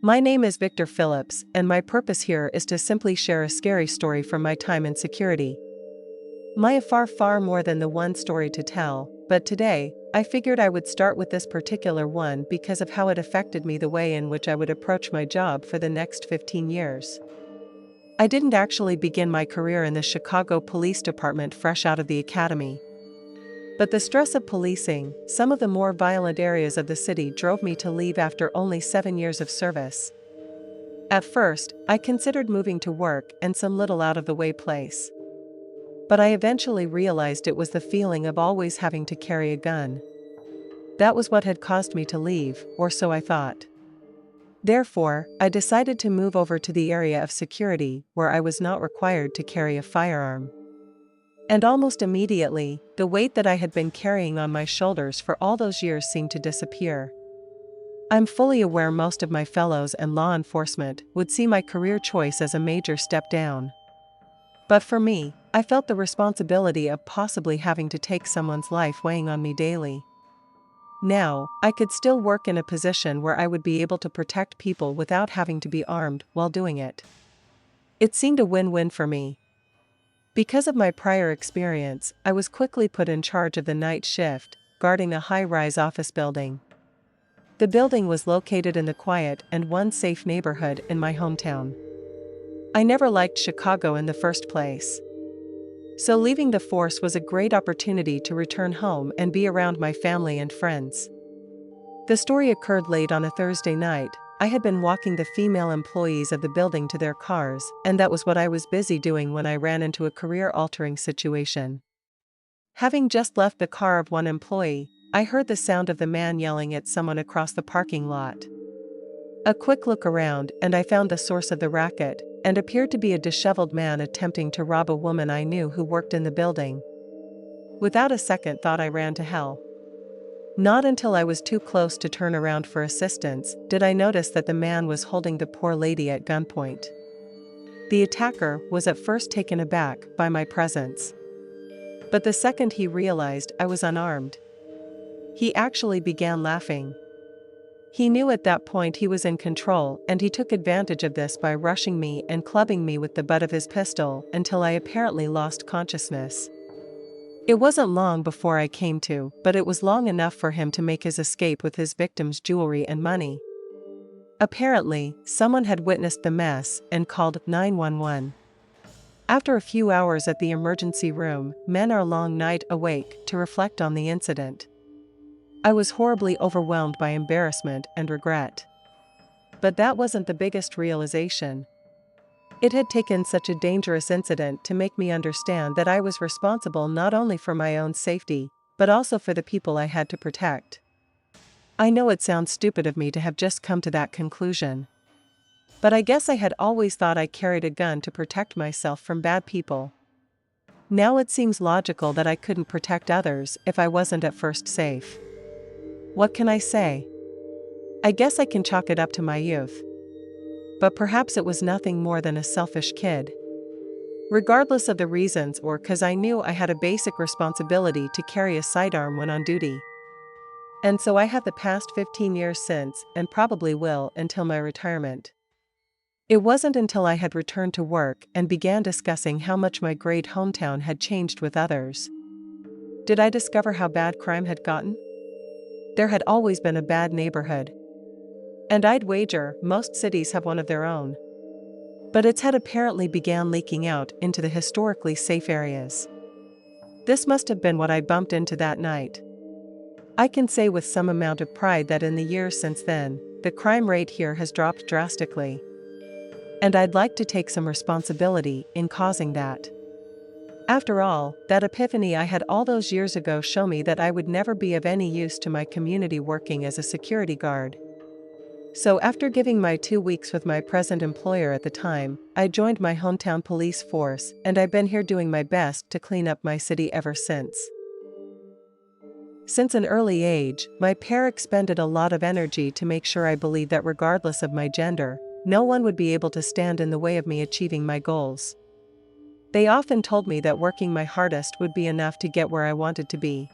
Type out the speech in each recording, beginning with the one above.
My name is Victor Phillips, and my purpose here is to simply share a scary story from my time in security. I have far more than the one story to tell, but today, I figured I would start with this particular one because of how it affected me, the way in which I would approach my job for the next 15 years. I didn't actually begin my career in the Chicago Police Department fresh out of the academy. But the stress of policing some of the more violent areas of the city drove me to leave after only 7 years of service. At first, I considered moving to work in some little out-of-the-way place. But I eventually realized it was the feeling of always having to carry a gun. That was what had caused me to leave, or so I thought. Therefore, I decided to move over to the area of security where I was not required to carry a firearm. And almost immediately, the weight that I had been carrying on my shoulders for all those years seemed to disappear. I'm fully aware most of my fellows and law enforcement would see my career choice as a major step down. But for me, I felt the responsibility of possibly having to take someone's life weighing on me daily. Now, I could still work in a position where I would be able to protect people without having to be armed while doing it. It seemed a win-win for me. Because of my prior experience, I was quickly put in charge of the night shift, guarding a high-rise office building. The building was located in the quiet and one safe neighborhood in my hometown. I never liked Chicago in the first place. So leaving the force was a great opportunity to return home and be around my family and friends. The story occurred late on a Thursday night. I had been walking the female employees of the building to their cars, and that was what I was busy doing when I ran into a career-altering situation. Having just left the car of one employee, I heard the sound of the man yelling at someone across the parking lot. A quick look around, and I found the source of the racket, and appeared to be a disheveled man attempting to rob a woman I knew who worked in the building. Without a second thought, I ran to hell. Not until I was too close to turn around for assistance did I notice that the man was holding the poor lady at gunpoint. The attacker was at first taken aback by my presence. But the second he realized I was unarmed, he actually began laughing. He knew at that point he was in control, and he took advantage of this by rushing me and clubbing me with the butt of his pistol until I apparently lost consciousness. It wasn't long before I came to, but it was long enough for him to make his escape with his victim's jewelry and money. Apparently, someone had witnessed the mess and called 911. After a few hours at the emergency room, men are a long night awake to reflect on the incident. I was horribly overwhelmed by embarrassment and regret. But that wasn't the biggest realization. It had taken such a dangerous incident to make me understand that I was responsible not only for my own safety, but also for the people I had to protect. I know it sounds stupid of me to have just come to that conclusion. But I guess I had always thought I carried a gun to protect myself from bad people. Now it seems logical that I couldn't protect others if I wasn't at first safe. What can I say? I guess I can chalk it up to my youth. But perhaps it was nothing more than a selfish kid. Regardless of the reasons, or because I knew I had a basic responsibility to carry a sidearm when on duty. And so I have the past 15 years since, and probably will until my retirement. It wasn't until I had returned to work and began discussing how much my great hometown had changed with others did I discover how bad crime had gotten. There had always been a bad neighborhood. And I'd wager most cities have one of their own. But its had apparently began leaking out into the historically safe areas. This must have been what I bumped into that night. I can say with some amount of pride that in the years since then, the crime rate here has dropped drastically. And I'd like to take some responsibility in causing that. After all, that epiphany I had all those years ago show me that I would never be of any use to my community working as a security guard. So after giving my 2 weeks with my present employer at the time, I joined my hometown police force, and I've been here doing my best to clean up my city ever since. Since an early age, my parents expended a lot of energy to make sure I believed that regardless of my gender, no one would be able to stand in the way of me achieving my goals. They often told me that working my hardest would be enough to get where I wanted to be.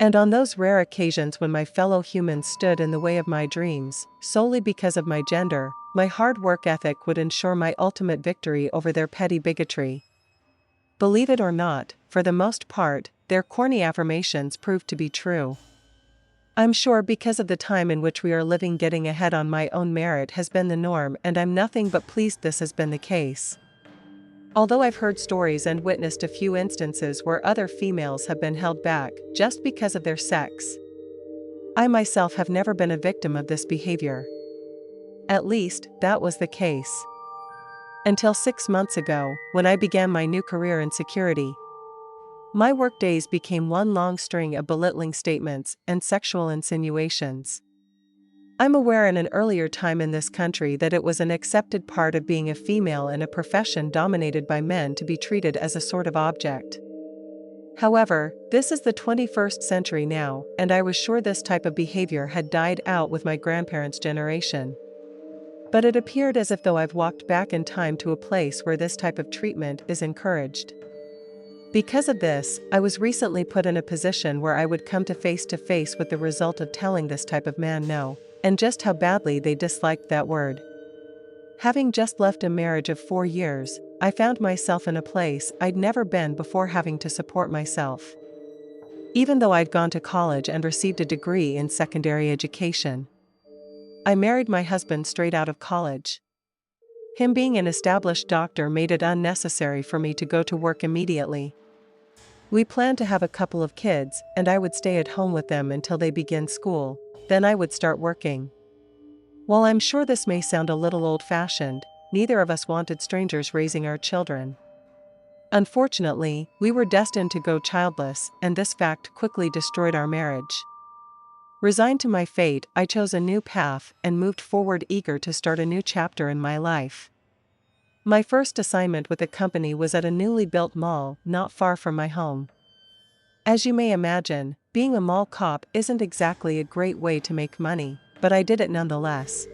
And on those rare occasions when my fellow humans stood in the way of my dreams, solely because of my gender, my hard work ethic would ensure my ultimate victory over their petty bigotry. Believe it or not, for the most part, their corny affirmations proved to be true. I'm sure because of the time in which we are living, getting ahead on my own merit has been the norm, and I'm nothing but pleased this has been the case. Although I've heard stories and witnessed a few instances where other females have been held back just because of their sex, I myself have never been a victim of this behavior. At least, that was the case until 6 months ago, when I began my new career in security. My workdays became one long string of belittling statements and sexual insinuations. I'm aware in an earlier time in this country that it was an accepted part of being a female in a profession dominated by men to be treated as a sort of object. However, this is the 21st century now, and I was sure this type of behavior had died out with my grandparents' generation. But it appeared as if though I've walked back in time to a place where this type of treatment is encouraged. Because of this, I was recently put in a position where I would come to face with the result of telling this type of man no, and just how badly they disliked that word. Having just left a marriage of 4 years, I found myself in a place I'd never been before, having to support myself. Even though I'd gone to college and received a degree in secondary education. I married my husband straight out of college. Him being an established doctor made it unnecessary for me to go to work immediately. We planned to have a couple of kids, and I would stay at home with them until they begin school, then I would start working. While I'm sure this may sound a little old-fashioned, neither of us wanted strangers raising our children. Unfortunately, we were destined to go childless, and this fact quickly destroyed our marriage. Resigned to my fate, I chose a new path and moved forward, eager to start a new chapter in my life. My first assignment with the company was at a newly built mall not far from my home. As you may imagine, being a mall cop isn't exactly a great way to make money, but I did it nonetheless.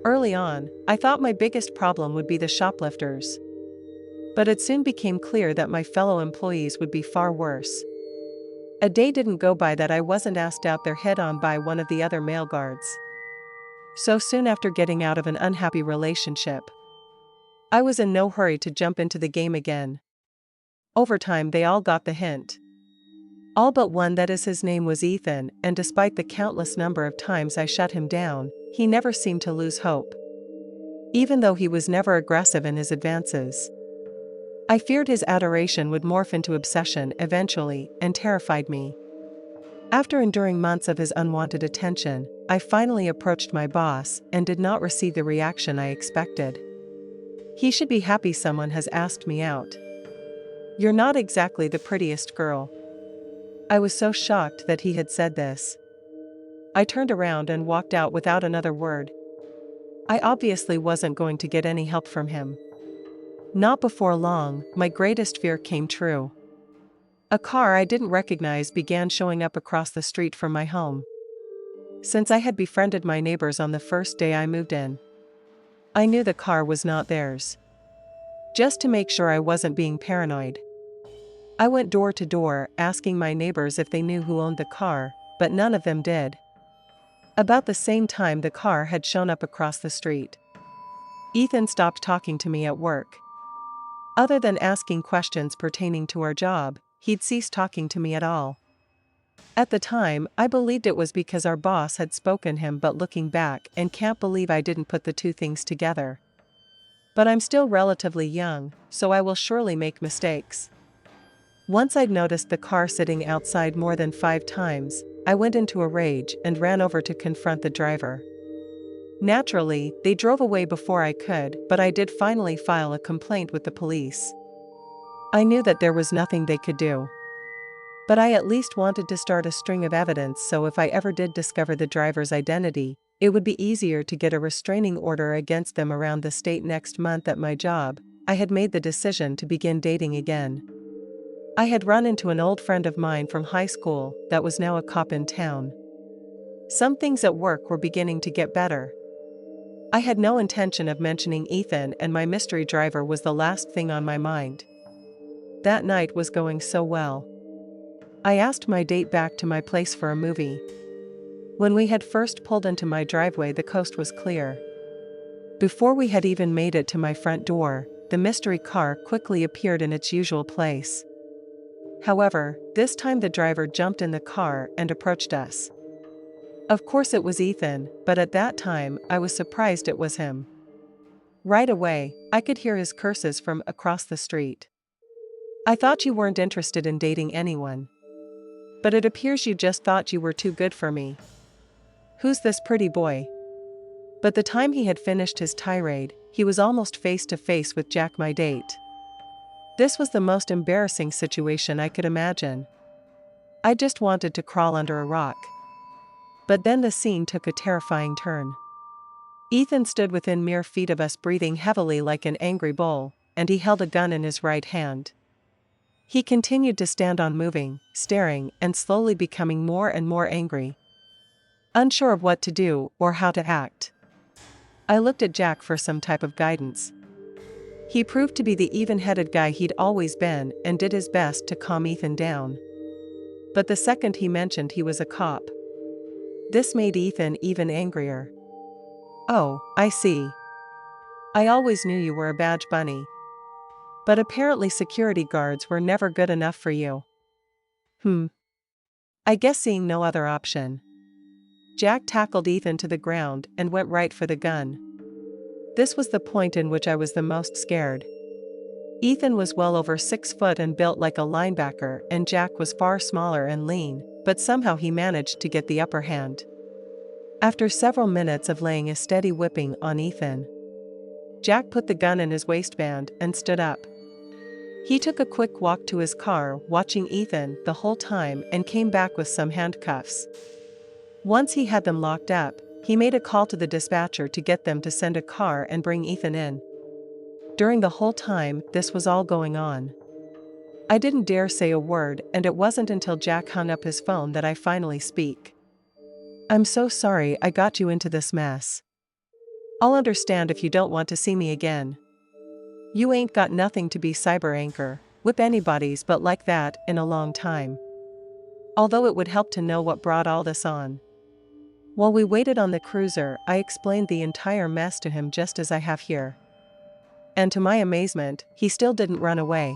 Early on, I thought my biggest problem would be the shoplifters. But it soon became clear that my fellow employees would be far worse. A day didn't go by that I wasn't asked out there head-on by one of the other male guards. So soon after getting out of an unhappy relationship, I was in no hurry to jump into the game again. Over time they all got the hint. All but one, that is, his name was Ethan, and despite the countless number of times I shut him down, he never seemed to lose hope. Even though he was never aggressive in his advances. I feared his adoration would morph into obsession eventually, and terrified me. After enduring months of his unwanted attention, I finally approached my boss and did not receive the reaction I expected. He should be happy someone has asked me out. You're not exactly the prettiest girl. I was so shocked that he had said this. I turned around and walked out without another word. I obviously wasn't going to get any help from him. Not before long, my greatest fear came true. A car I didn't recognize began showing up across the street from my home. Since I had befriended my neighbors on the first day I moved in, I knew the car was not theirs. Just to make sure I wasn't being paranoid, I went door to door asking my neighbors if they knew who owned the car, but none of them did. About the same time the car had shown up across the street, Ethan stopped talking to me at work. Other than asking questions pertaining to our job, he'd ceased talking to me at all. At the time, I believed it was because our boss had spoken him, but looking back, and can't believe I didn't put the two things together. But I'm still relatively young, so I will surely make mistakes. Once I'd noticed the car sitting outside more than 5 times, I went into a rage and ran over to confront the driver. Naturally, they drove away before I could, but I did finally file a complaint with the police. I knew that there was nothing they could do. But I at least wanted to start a string of evidence, so if I ever did discover the driver's identity, it would be easier to get a restraining order against them around the state. Next month at my job, I had made the decision to begin dating again. I had run into an old friend of mine from high school that was now a cop in town. Some things at work were beginning to get better. I had no intention of mentioning Ethan, and my mystery driver was the last thing on my mind. That night was going so well. I asked my date back to my place for a movie. When we had first pulled into my driveway, the coast was clear. Before we had even made it to my front door, the mystery car quickly appeared in its usual place. However, this time the driver jumped in the car and approached us. Of course it was Ethan, but at that time, I was surprised it was him. Right away, I could hear his curses from across the street. "I thought you weren't interested in dating anyone. But it appears you just thought you were too good for me. Who's this pretty boy?" But the time he had finished his tirade, he was almost face to face with Jack, my date. This was the most embarrassing situation I could imagine. I just wanted to crawl under a rock. But then the scene took a terrifying turn. Ethan stood within mere feet of us, breathing heavily like an angry bull, and he held a gun in his right hand. He continued to stand unmoving, staring, and slowly becoming more and more angry. Unsure of what to do or how to act, I looked at Jack for some type of guidance. He proved to be the even-headed guy he'd always been and did his best to calm Ethan down. But the second he mentioned he was a cop, this made Ethan even angrier. "Oh, I see. I always knew you were a badge bunny. But apparently security guards were never good enough for you." I guess seeing no other option, Jack tackled Ethan to the ground and went right for the gun. This was the point in which I was the most scared. Ethan was well over 6 foot and built like a linebacker, and Jack was far smaller and lean, but somehow he managed to get the upper hand. After several minutes of laying a steady whipping on Ethan, Jack put the gun in his waistband and stood up. He took a quick walk to his car, watching Ethan the whole time, and came back with some handcuffs. Once he had them locked up, he made a call to the dispatcher to get them to send a car and bring Ethan in. During the whole time this was all going on, I didn't dare say a word, and it wasn't until Jack hung up his phone that I finally speak. "I'm so sorry I got you into this mess. I'll understand if you don't want to see me again. You ain't got nothing to be cyber anchor, whip anybody's but like that in a long time. Although it would help to know what brought all this on." While we waited on the cruiser, I explained the entire mess to him just as I have here. And to my amazement, he still didn't run away.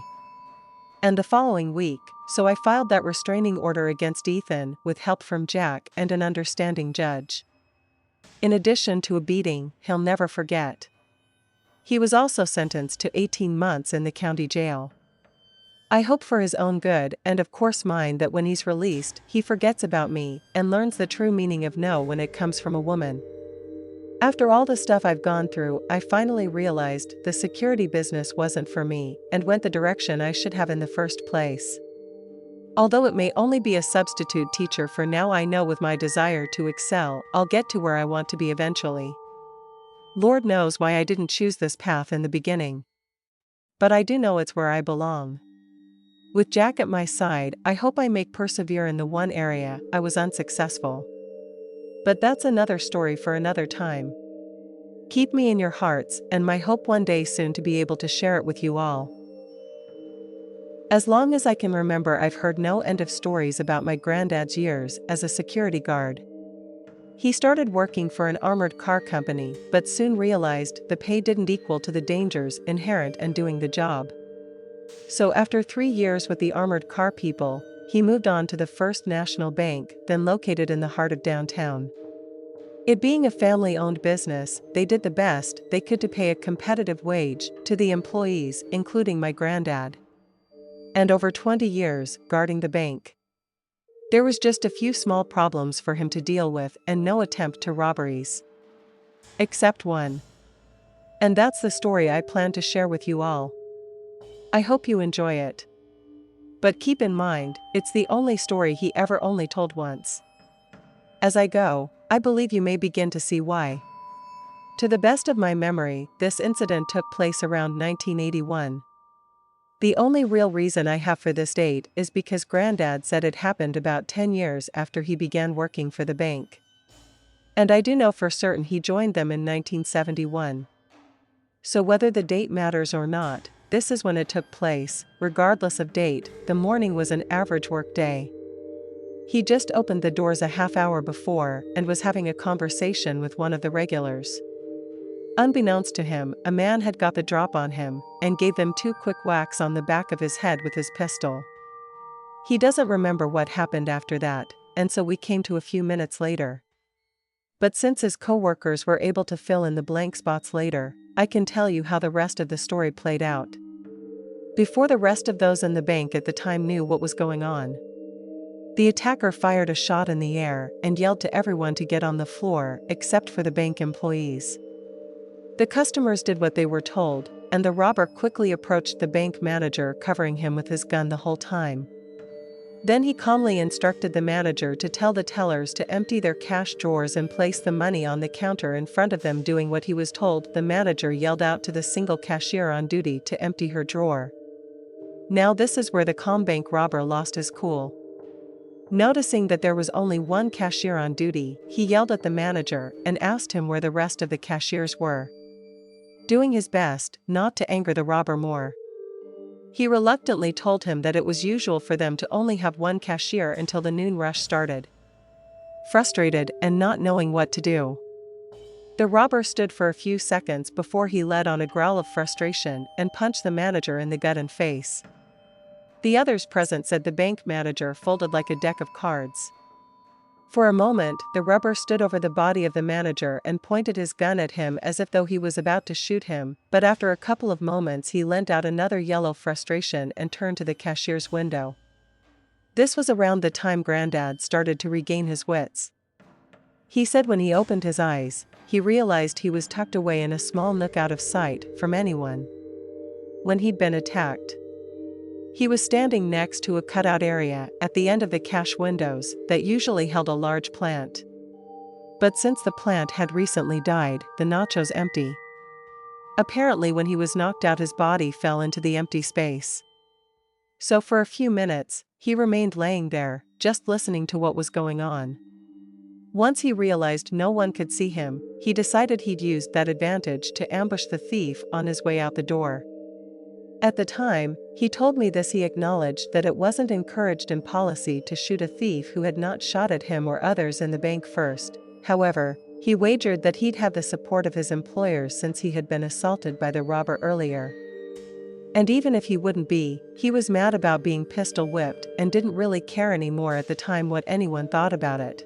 And the following week, so I filed that restraining order against Ethan with help from Jack and an understanding judge. In addition to a beating he'll never forget, he was also sentenced to 18 months in the county jail. I hope for his own good, and of course mine, that when he's released, he forgets about me and learns the true meaning of no when it comes from a woman. After all the stuff I've gone through, I finally realized the security business wasn't for me and went the direction I should have in the first place. Although it may only be a substitute teacher for now, I know with my desire to excel, I'll get to where I want to be eventually. Lord knows why I didn't choose this path in the beginning. But I do know it's where I belong. With Jack at my side, I hope I make persevere in the one area I was unsuccessful. But that's another story for another time. Keep me in your hearts, and my hope one day soon to be able to share it with you all. As long as I can remember, I've heard no end of stories about my granddad's years as a security guard. He started working for an armored car company, but soon realized the pay didn't equal to the dangers inherent in doing the job. So after 3 years with the armored car people, he moved on to the First National Bank, then located in the heart of downtown. It being a family-owned business, they did the best they could to pay a competitive wage to the employees, including my granddad. And over 20 years, guarding the bank, there was just a few small problems for him to deal with and no attempt to robberies. Except one. And that's the story I plan to share with you all. I hope you enjoy it. But keep in mind, it's the only story he ever only told once. As I go, I believe you may begin to see why. To the best of my memory, this incident took place around 1981. The only real reason I have for this date is because Granddad said it happened about 10 years after he began working for the bank. And I do know for certain he joined them in 1971. So whether the date matters or not, this is when it took place. Regardless of date, the morning was an average work day. He just opened the doors a half hour before and was having a conversation with one of the regulars. Unbeknownst to him, a man had got the drop on him and gave them 2 quick whacks on the back of his head with his pistol. He doesn't remember what happened after that, and so we came to a few minutes later. But since his co-workers were able to fill in the blank spots later, I can tell you how the rest of the story played out. Before the rest of those in the bank at the time knew what was going on, the attacker fired a shot in the air and yelled to everyone to get on the floor except for the bank employees. The customers did what they were told, and the robber quickly approached the bank manager, covering him with his gun the whole time. Then he calmly instructed the manager to tell the tellers to empty their cash drawers and place the money on the counter in front of them. Doing what he was told, the manager yelled out to the single cashier on duty to empty her drawer. Now this is where the calm bank robber lost his cool. Noticing that there was only one cashier on duty, he yelled at the manager and asked him where the rest of the cashiers were. Doing his best not to anger the robber more, he reluctantly told him that it was usual for them to only have one cashier until the noon rush started. Frustrated and not knowing what to do, the robber stood for a few seconds before he let out a growl of frustration and punched the manager in the gut and face. The others present said the bank manager folded like a deck of cards. For a moment, the robber stood over the body of the manager and pointed his gun at him as if though he was about to shoot him, but after a couple of moments he let out another yell of frustration and turned to the cashier's window. This was around the time Granddad started to regain his wits. He said when he opened his eyes, he realized he was tucked away in a small nook out of sight from anyone when he'd been attacked. He was standing next to a cutout area at the end of the cash windows that usually held a large plant. But since the plant had recently died, the nachos empty. Apparently when he was knocked out, his body fell into the empty space. So for a few minutes, he remained laying there, just listening to what was going on. Once he realized no one could see him, he decided he'd use that advantage to ambush the thief on his way out the door. At the time he told me this, he acknowledged that it wasn't encouraged in policy to shoot a thief who had not shot at him or others in the bank first. However, he wagered that he'd have the support of his employers since he had been assaulted by the robber earlier. And even if he wouldn't be, he was mad about being pistol whipped and didn't really care anymore at the time what anyone thought about it.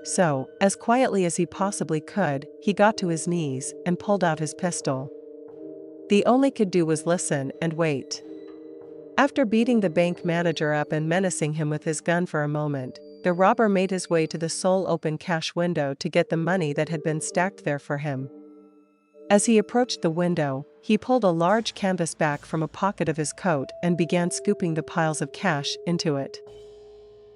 So, as quietly as he possibly could, he got to his knees and pulled out his pistol. The only he could do was listen and wait. After beating the bank manager up and menacing him with his gun for a moment, the robber made his way to the sole open cash window to get the money that had been stacked there for him. As he approached the window, he pulled a large canvas bag from a pocket of his coat and began scooping the piles of cash into it.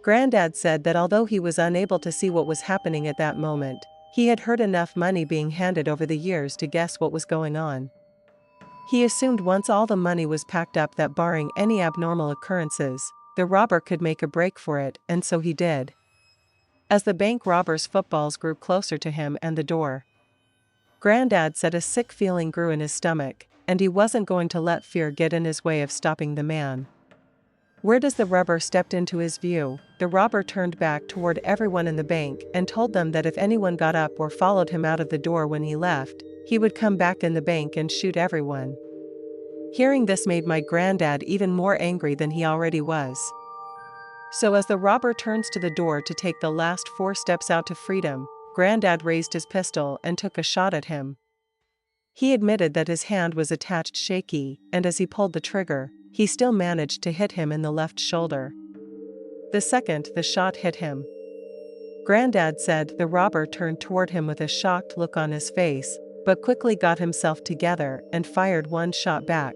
Granddad said that although he was unable to see what was happening at that moment, he had heard enough money being handed over the years to guess what was going on. He assumed once all the money was packed up that barring any abnormal occurrences, the robber could make a break for it, and so he did. As the bank robber's footballs grew closer to him and the door, Granddad said a sick feeling grew in his stomach, and he wasn't going to let fear get in his way of stopping the man. Where as the robber stepped into his view, the robber turned back toward everyone in the bank and told them that if anyone got up or followed him out of the door when he left, he would come back in the bank and shoot everyone. Hearing this made my granddad even more angry than he already was. So as the robber turns to the door to take the last 4 steps out to freedom, Granddad raised his pistol and took a shot at him. He admitted that his hand was attached shaky, and as he pulled the trigger, he still managed to hit him in the left shoulder. The second the shot hit him, Granddad said the robber turned toward him with a shocked look on his face, but quickly got himself together and fired 1 shot back.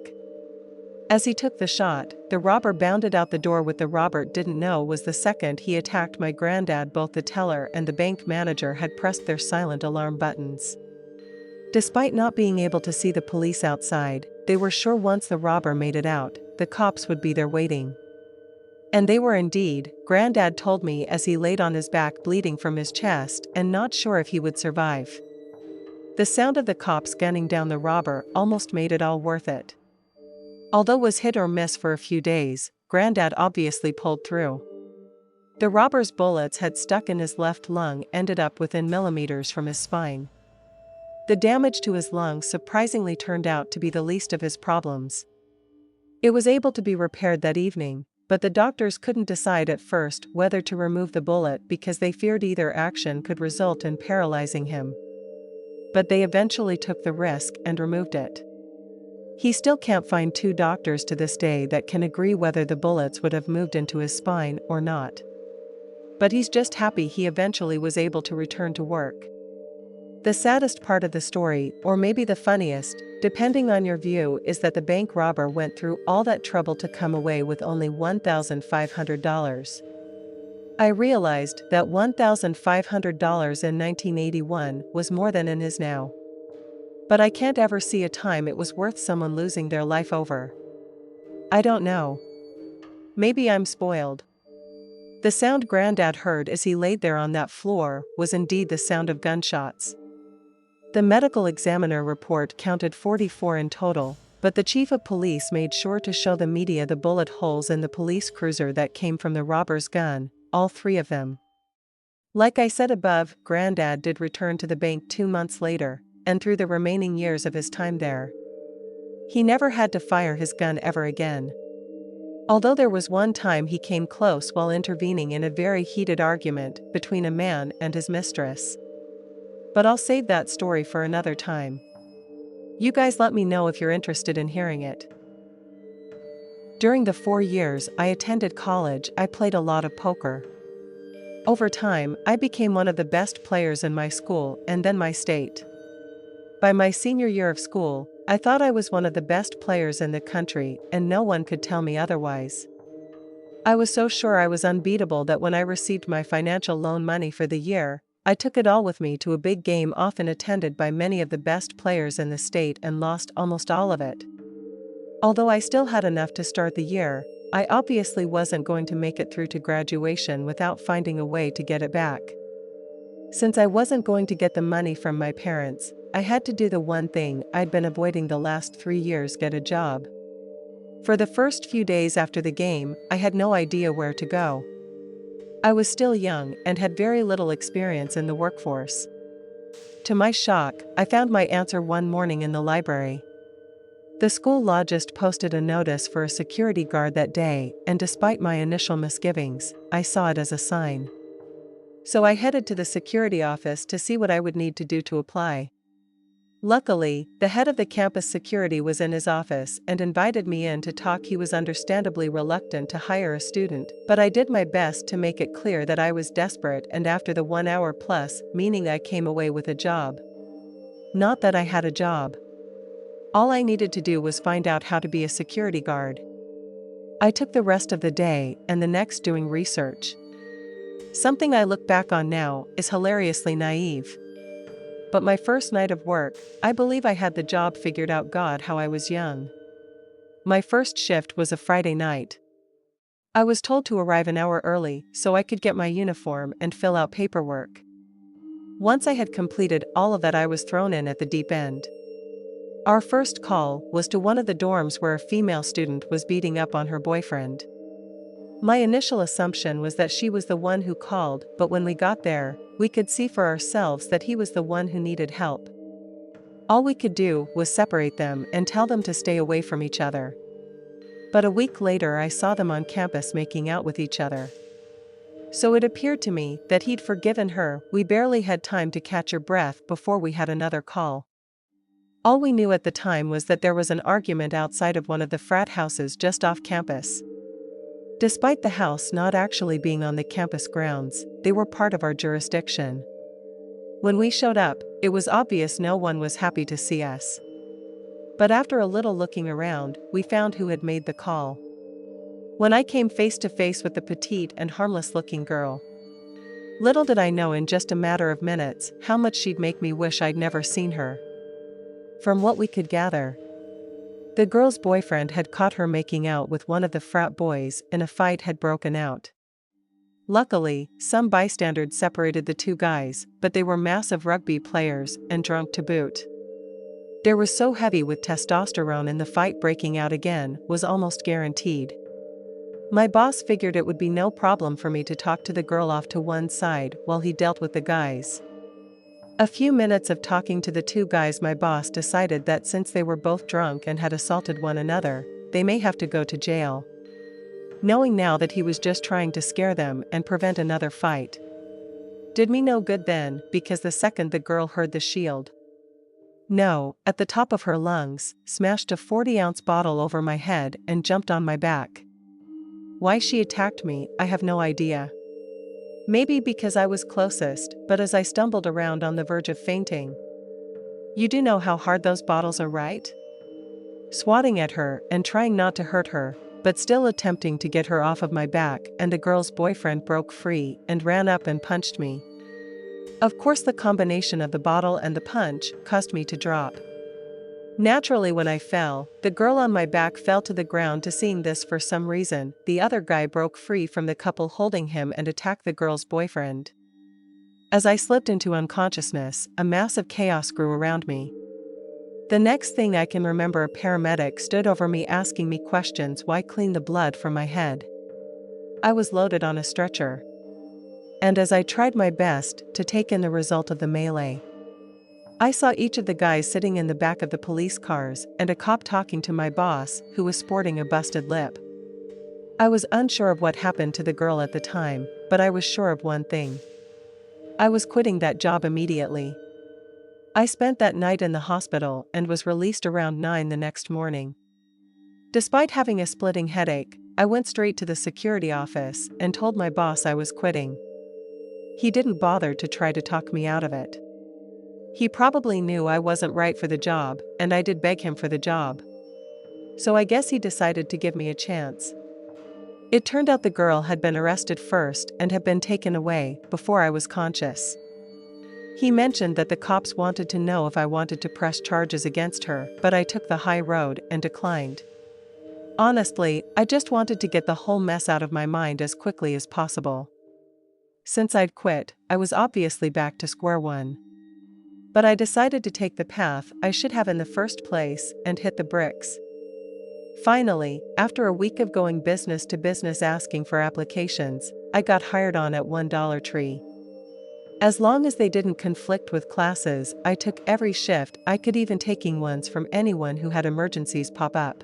As he took the shot, the robber bounded out the door. What the robber didn't know was the second he attacked my granddad, both the teller and the bank manager had pressed their silent alarm buttons. Despite not being able to see the police outside, they were sure once the robber made it out, the cops would be there waiting. And they were indeed, Granddad told me as he laid on his back bleeding from his chest and not sure if he would survive. The sound of the cops gunning down the robber almost made it all worth it. Although was hit or miss for a few days, Granddad obviously pulled through. The robber's bullets had stuck in his left lung, ended up within millimeters from his spine. The damage to his lungs surprisingly turned out to be the least of his problems. It was able to be repaired that evening, but the doctors couldn't decide at first whether to remove the bullet because they feared either action could result in paralyzing him. But they eventually took the risk and removed it. He still can't find two doctors to this day that can agree whether the bullets would have moved into his spine or not. But he's just happy he eventually was able to return to work. The saddest part of the story, or maybe the funniest, depending on your view, is that the bank robber went through all that trouble to come away with only $1,500. I realized that $1,500 in 1981 was more than it is now. But I can't ever see a time it was worth someone losing their life over. I don't know. Maybe I'm spoiled. The sound Granddad heard as he laid there on that floor was indeed the sound of gunshots. The medical examiner report counted 44 in total, but the chief of police made sure to show the media the bullet holes in the police cruiser that came from the robber's gun, all 3 of them. Like I said above, Granddad did return to the bank 2 months later, and through the remaining years of his time there, he never had to fire his gun ever again. Although there was one time he came close while intervening in a very heated argument between a man and his mistress. But I'll save that story for another time. You guys let me know if you're interested in hearing it. During the 4 years I attended college, I played a lot of poker. Over time, I became one of the best players in my school and then my state. By my senior year of school, I thought I was one of the best players in the country, and no one could tell me otherwise. I was so sure I was unbeatable that when I received my financial loan money for the year, I took it all with me to a big game often attended by many of the best players in the state and lost almost all of it. Although I still had enough to start the year, I obviously wasn't going to make it through to graduation without finding a way to get it back. Since I wasn't going to get the money from my parents, I had to do the one thing I'd been avoiding the last 3 years: get a job. For the first few days after the game, I had no idea where to go. I was still young and had very little experience in the workforce. To my shock, I found my answer one morning in the library. The school logist posted a notice for a security guard that day, and despite my initial misgivings, I saw it as a sign. So I headed to the security office to see what I would need to do to apply. Luckily, the head of the campus security was in his office and invited me in to talk. He was understandably reluctant to hire a student, but I did my best to make it clear that I was desperate, and after the 1 hour plus, meaning I came away with a job. Not that I had a job. All I needed to do was find out how to be a security guard. I took the rest of the day and the next doing research. Something I look back on now is hilariously naive. But my first night of work, I believe I had the job figured out. God, how I was young. My first shift was a Friday night. I was told to arrive an hour early so I could get my uniform and fill out paperwork. Once I had completed all of that, I was thrown in at the deep end. Our first call was to one of the dorms where a female student was beating up on her boyfriend. My initial assumption was that she was the one who called, but when we got there, we could see for ourselves that he was the one who needed help. All we could do was separate them and tell them to stay away from each other. But a week later I saw them on campus making out with each other. So it appeared to me that he'd forgiven her. We barely had time to catch our breath before we had another call. All we knew at the time was that there was an argument outside of one of the frat houses just off campus. Despite the house not actually being on the campus grounds, they were part of our jurisdiction. When we showed up, it was obvious no one was happy to see us. But after a little looking around, we found who had made the call. When I came face to face with the petite and harmless-looking girl, little did I know in just a matter of minutes how much she'd make me wish I'd never seen her. From what we could gather, the girl's boyfriend had caught her making out with one of the frat boys and a fight had broken out. Luckily, some bystanders separated the two guys, but they were massive rugby players and drunk to boot. They were so heavy with testosterone, and the fight breaking out again was almost guaranteed. My boss figured it would be no problem for me to talk to the girl off to one side while he dealt with the guys. A few minutes of talking to the two guys, my boss decided that since they were both drunk and had assaulted one another, they may have to go to jail. Knowing now that he was just trying to scare them and prevent another fight. Did me no good then, because the second the girl heard the shield, no, at the top of her lungs, smashed a 40-ounce bottle over my head and jumped on my back. Why she attacked me, I have no idea. Maybe because I was closest, but as I stumbled around on the verge of fainting. You do know how hard those bottles are, right? Swatting at her and trying not to hurt her, but still attempting to get her off of my back, and the girl's boyfriend broke free and ran up and punched me. Of course, the combination of the bottle and the punch caused me to drop. Naturally, when I fell, the girl on my back fell to the ground. To seeing this, for some reason, the other guy broke free from the couple holding him and attacked the girl's boyfriend. As I slipped into unconsciousness, a massive chaos grew around me. The next thing I can remember, a paramedic stood over me asking me questions. Why clean the blood from my head? I was loaded on a stretcher. And as I tried my best to take in the result of the melee, I saw each of the guys sitting in the back of the police cars and a cop talking to my boss, who was sporting a busted lip. I was unsure of what happened to the girl at the time, but I was sure of one thing. I was quitting that job immediately. I spent that night in the hospital and was released around 9 the next morning. Despite having a splitting headache, I went straight to the security office and told my boss I was quitting. He didn't bother to try to talk me out of it. He probably knew I wasn't right for the job, and I did beg him for the job. So I guess he decided to give me a chance. It turned out the girl had been arrested first and had been taken away before I was conscious. He mentioned that the cops wanted to know if I wanted to press charges against her, but I took the high road and declined. Honestly, I just wanted to get the whole mess out of my mind as quickly as possible. Since I'd quit, I was obviously back to square one. But I decided to take the path I should have in the first place and hit the bricks. Finally, after a week of going business to business asking for applications, I got hired on at $1 Tree. As long as they didn't conflict with classes, I took every shift. I could, even taking ones from anyone who had emergencies pop up.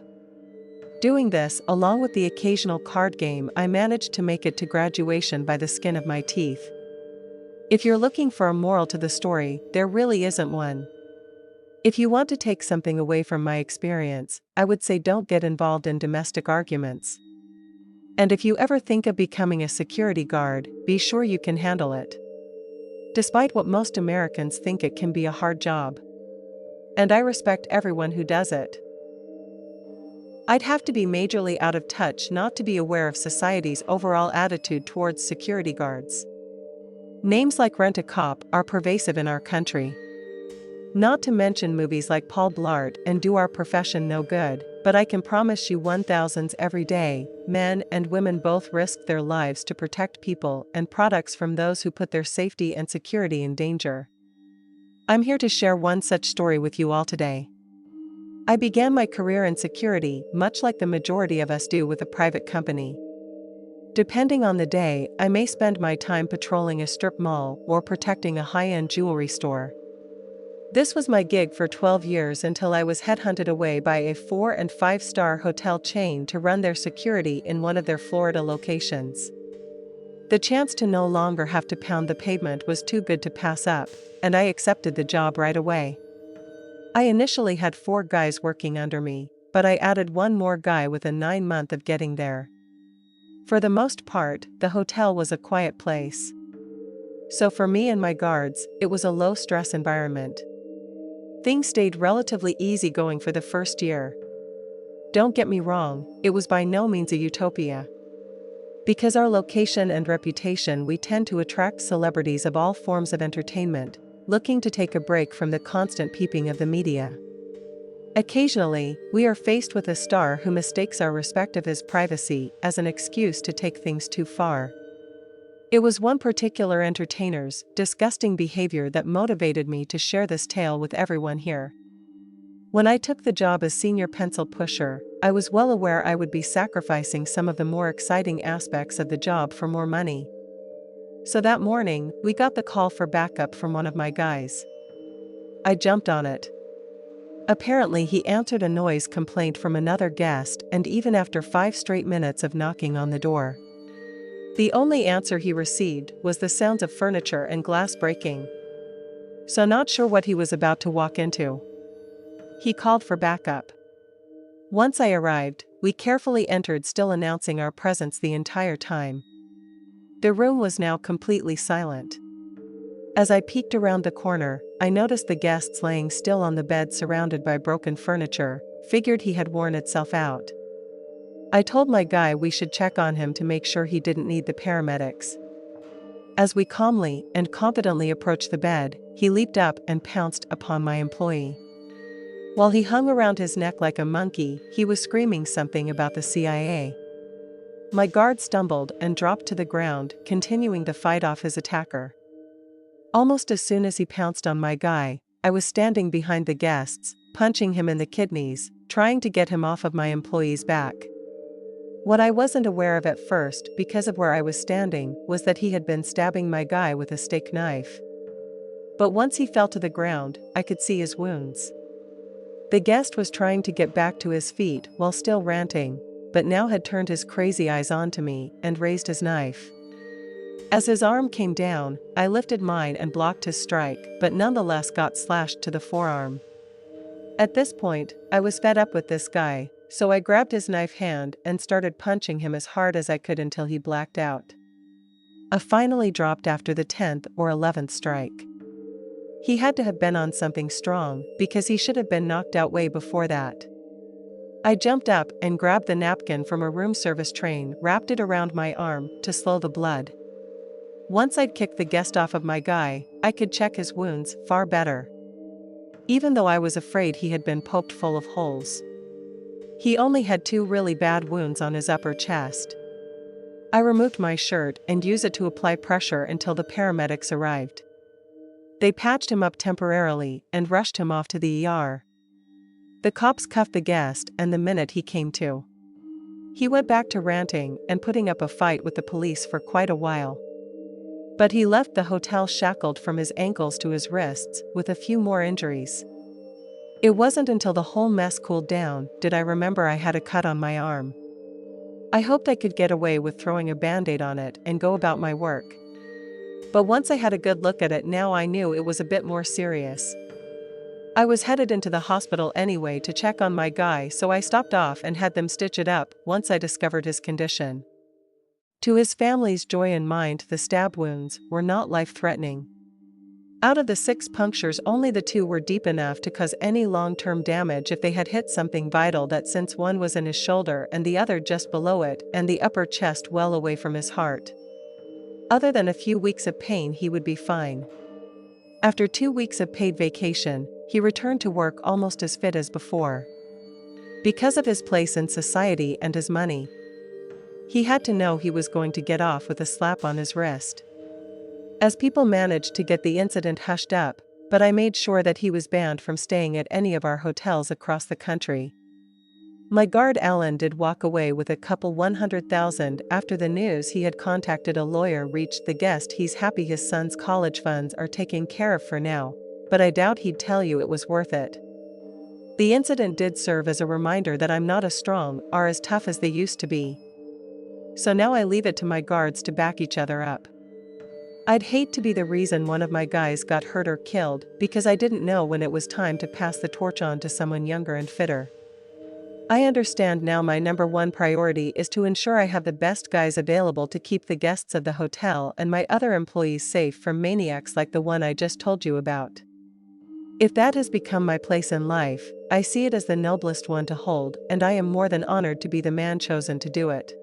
Doing this, along with the occasional card game, I managed to make it to graduation by the skin of my teeth. If you're looking for a moral to the story, there really isn't one. If you want to take something away from my experience, I would say don't get involved in domestic arguments. And if you ever think of becoming a security guard, be sure you can handle it. Despite what most Americans think, it can be a hard job. And I respect everyone who does it. I'd have to be majorly out of touch not to be aware of society's overall attitude towards security guards. Names like Rent a Cop are pervasive in our country. Not to mention movies like Paul Blart and Do Our Profession No Good, but I can promise you 1000s every day, men and women both risk their lives to protect people and products from those who put their safety and security in danger. I'm here to share one such story with you all today. I began my career in security, much like the majority of us do with a private company. Depending on the day, I may spend my time patrolling a strip mall or protecting a high-end jewelry store. This was my gig for 12 years until I was headhunted away by a 4- and 5-star hotel chain to run their security in one of their Florida locations. The chance to no longer have to pound the pavement was too good to pass up, and I accepted the job right away. I initially had 4 guys working under me, but I added one more guy within 9 months of getting there. For the most part, the hotel was a quiet place. So for me and my guards, it was a low-stress environment. Things stayed relatively easygoing for the first year. Don't get me wrong, it was by no means a utopia. Because our location and reputation, we tend to attract celebrities of all forms of entertainment, looking to take a break from the constant peeping of the media. Occasionally, we are faced with a star who mistakes our respect of his privacy as an excuse to take things too far. It was one particular entertainer's disgusting behavior that motivated me to share this tale with everyone here. When I took the job as senior pencil pusher, I was well aware I would be sacrificing some of the more exciting aspects of the job for more money. So that morning, we got the call for backup from one of my guys. I jumped on it. Apparently, he answered a noise complaint from another guest, and even after 5 straight minutes of knocking on the door, the only answer he received was the sounds of furniture and glass breaking. So not sure what he was about to walk into, he called for backup. Once I arrived, we carefully entered, still announcing our presence the entire time. The room was now completely silent. As I peeked around the corner, I noticed the guests laying still on the bed surrounded by broken furniture, figured he had worn itself out. I told my guy we should check on him to make sure he didn't need the paramedics. As we calmly and confidently approached the bed, he leaped up and pounced upon my employee. While he hung around his neck like a monkey, he was screaming something about the CIA. My guard stumbled and dropped to the ground, continuing to fight off his attacker. Almost as soon as he pounced on my guy, I was standing behind the guests, punching him in the kidneys, trying to get him off of my employee's back. What I wasn't aware of at first, because of where I was standing, was that he had been stabbing my guy with a steak knife. But once he fell to the ground, I could see his wounds. The guest was trying to get back to his feet while still ranting, but now had turned his crazy eyes onto me and raised his knife. As his arm came down, I lifted mine and blocked his strike, but nonetheless got slashed to the forearm. At this point, I was fed up with this guy, so I grabbed his knife hand and started punching him as hard as I could until he blacked out. I finally dropped after the 10th or 11th strike. He had to have been on something strong, because he should have been knocked out way before that. I jumped up and grabbed the napkin from a room service train, wrapped it around my arm to slow the blood. Once I'd kicked the guest off of my guy, I could check his wounds far better. Even though I was afraid he had been poked full of holes. He only had 2 really bad wounds on his upper chest. I removed my shirt and used it to apply pressure until the paramedics arrived. They patched him up temporarily and rushed him off to the ER. The cops cuffed the guest, and the minute he came to, he went back to ranting and putting up a fight with the police for quite a while. But he left the hotel shackled from his ankles to his wrists, with a few more injuries. It wasn't until the whole mess cooled down did I remember I had a cut on my arm. I hoped I could get away with throwing a band-aid on it and go about my work. But once I had a good look at it, now I knew it was a bit more serious. I was headed into the hospital anyway to check on my guy, so I stopped off and had them stitch it up once I discovered his condition. To his family's joy and mind, the stab wounds were not life-threatening. Out of the 6 punctures, only the 2 were deep enough to cause any long-term damage if they had hit something vital, that since one was in his shoulder and the other just below it, and the upper chest well away from his heart. Other than a few weeks of pain, he would be fine. After 2 weeks of paid vacation, he returned to work almost as fit as before. Because of his place in society and his money, he had to know he was going to get off with a slap on his wrist. As people managed to get the incident hushed up, but I made sure that he was banned from staying at any of our hotels across the country. My guard Alan did walk away with a couple $100,000 after the news he had contacted a lawyer reached the guest. He's happy his son's college funds are taken care of for now, but I doubt he'd tell you it was worth it. The incident did serve as a reminder that I'm not as strong or as tough as they used to be. So now I leave it to my guards to back each other up. I'd hate to be the reason one of my guys got hurt or killed because I didn't know when it was time to pass the torch on to someone younger and fitter. I understand now my number 1 priority is to ensure I have the best guys available to keep the guests of the hotel and my other employees safe from maniacs like the one I just told you about. If that has become my place in life, I see it as the noblest one to hold, and I am more than honored to be the man chosen to do it.